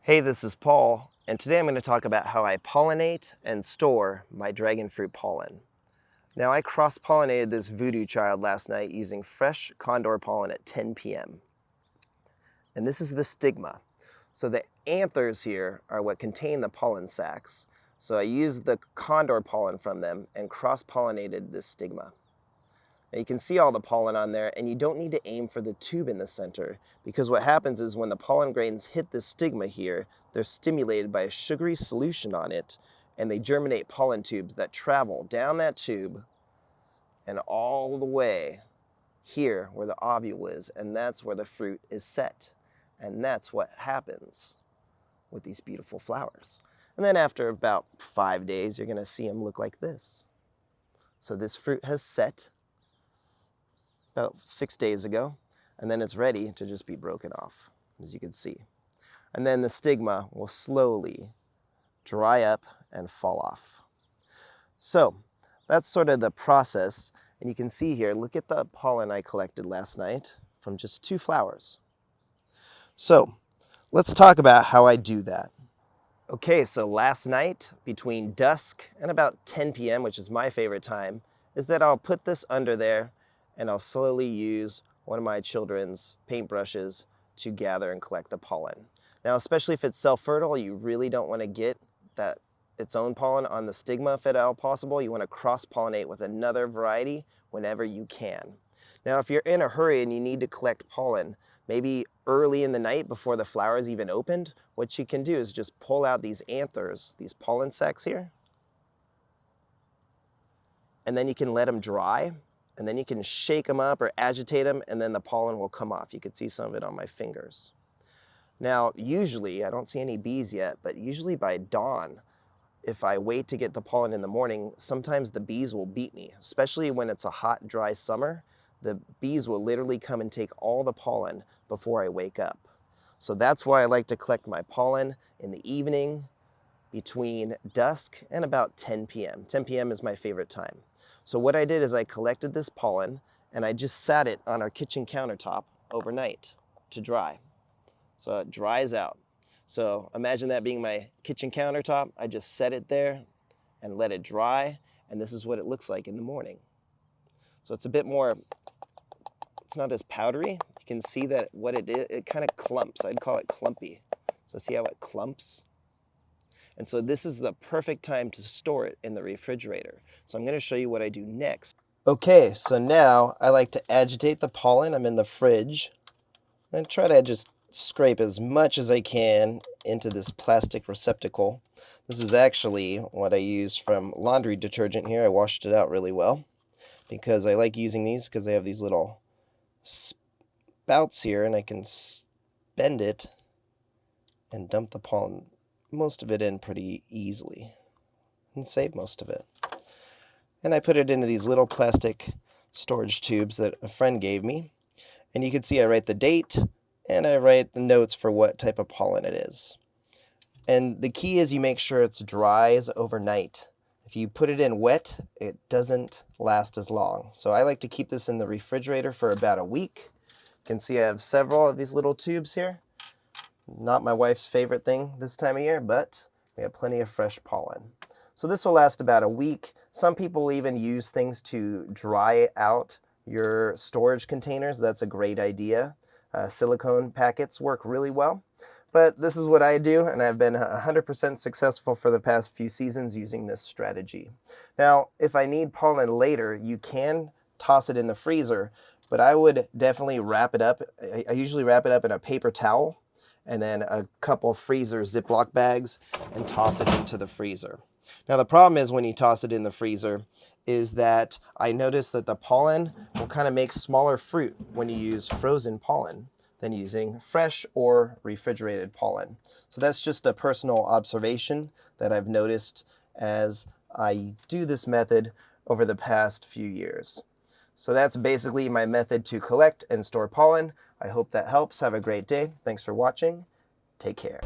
Hey, this is Paul, and today I'm going to talk about how I pollinate and store my dragon fruit pollen. Now, I cross-pollinated this voodoo child last night using fresh condor pollen at 10 p.m. And this is the stigma. So the anthers here are what contain the pollen sacs. So I used the condor pollen from them and cross-pollinated this stigma. Now you can see all the pollen on there, and you don't need to aim for the tube in the center, because what happens is when the pollen grains hit this stigma here, they're stimulated by a sugary solution on it, and they germinate pollen tubes that travel down that tube and all the way here where the ovule is, and that's where the fruit is set. And that's what happens with these beautiful flowers. And then after about 5 days, you're going to see them look like this. So this fruit has set about 6 days ago, and then it's ready to just be broken off, as you can see. And then the stigma will slowly dry up and fall off. So that's sort of the process, and you can see here, look at the pollen I collected last night from just 2 flowers. So let's talk about how I do that. Okay, so last night between dusk and about 10 p.m., which is my favorite time, is that I'll put this under there and I'll slowly use one of my children's paintbrushes to gather and collect the pollen. Now, especially if it's self-fertile, you really don't want to get its own pollen on the stigma if at all possible. You want to cross-pollinate with another variety whenever you can. Now, if you're in a hurry and you need to collect pollen, maybe early in the night before the flower is even opened, what you can do is just pull out these anthers, these pollen sacs here, and then you can let them dry. And then you can shake them up or agitate them, and then the pollen will come off. You could see some of it on my fingers. Now, usually, I don't see any bees yet, but usually by dawn, if I wait to get the pollen in the morning, sometimes the bees will beat me, especially when it's a hot, dry summer. The bees will literally come and take all the pollen before I wake up. So that's why I like to collect my pollen in the evening between dusk and about 10 p.m. 10 p.m. is my favorite time. So what I did is I collected this pollen and I just sat it on our kitchen countertop overnight to dry. So it dries out. So imagine that being my kitchen countertop. I just set it there and let it dry, and this is what it looks like in the morning. So it's a bit more, it's not as powdery. You can see that what it is, it kind of clumps. I'd call it clumpy. So see how it clumps? And so this is the perfect time to store it in the refrigerator. So I'm going to show you what I do next. Okay, so now I like to agitate the pollen. I'm in the fridge. I'm going to try to just scrape as much as I can into this plastic receptacle. This is actually what I use from laundry detergent here. I washed it out really well because I like using these because they have these little spouts here, and I can bend it and dump the pollen, most of it, in pretty easily and save most of it. And I put it into these little plastic storage tubes that a friend gave me, and you can see I write the date and I write the notes for what type of pollen it is. And the key is you make sure it's dries overnight. If you put it in wet, it doesn't last as long. So I like to keep this in the refrigerator for about a week. You can see I have several of these little tubes here. Not my wife's favorite thing this time of year, but we have plenty of fresh pollen. So this will last about a week. Some people even use things to dry out your storage containers. That's a great idea. Silicone packets work really well. But this is what I do, and I've been 100% successful for the past few seasons using this strategy. Now, if I need pollen later, you can toss it in the freezer, but I would definitely wrap it up. I usually wrap it up in a paper towel and then a couple freezer Ziploc bags and toss it into the freezer. Now the problem is when you toss it in the freezer is that I noticed that the pollen will kind of make smaller fruit when you use frozen pollen than using fresh or refrigerated pollen. So that's just a personal observation that I've noticed as I do this method over the past few years. So that's basically my method to collect and store pollen. I hope that helps. Have a great day. Thanks for watching. Take care.